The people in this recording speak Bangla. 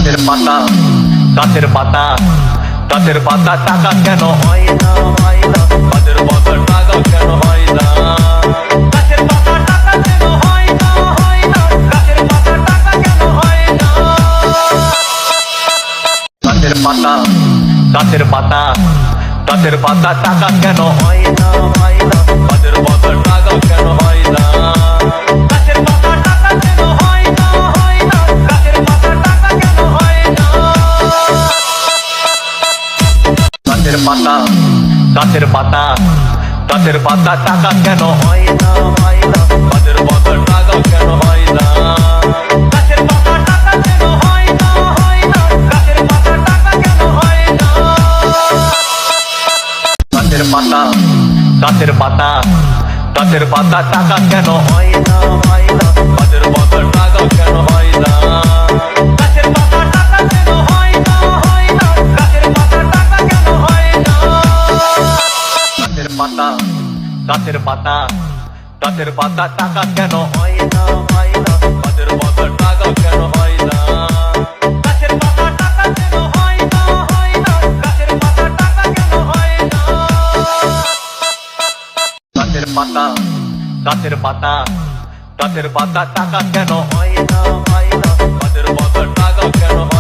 গাছের পাতা গাছের পাতা গাছের পাতা টাকা কেন হয় না গাছের পাতা টাকা কেন হয় না গাছের পাতা টাকা কেন হয় না গাছের পাতা টাকা কেন হয় না গাছের পাতা গাছের পাতা গাছের পাতা টাকা কেন হয় না গাছের পাতা টাকা কেন হয় না গাছের পাতা টাকা কেন হয় না গাছের পাতা টাকা কেন হয় না গাছের পাতা গাছের পাতা গাছের পাতা টাকা কেন হয় না গাছের পাতা টাকা কেন হয় না গাছের পাতা টাকা কেন হয় না গাছের পাতা টাকা কেন হয় না গাছের পাতা গাছের পাতা গাছের পাতা টাকা কেন হয় না গাছের পাতা টাকা কেন হয় না গাছের পাতা টাকা কেন হয় না গাছের পাতা টাকা কেন হয় না গাছের পাতা গাছের পাতা গাছের পাতা টাকা কেন হয় না গাছের পাতা টাকা কেন হয় না গাছের পাতা টাকা কেন হয় না গাছের পাতা টাকা কেন হয় না গাছের পাতা গাছের পাতা গাছের পাতা টাকা কেন হয় না গাছের পাতা টাকা কেন হয়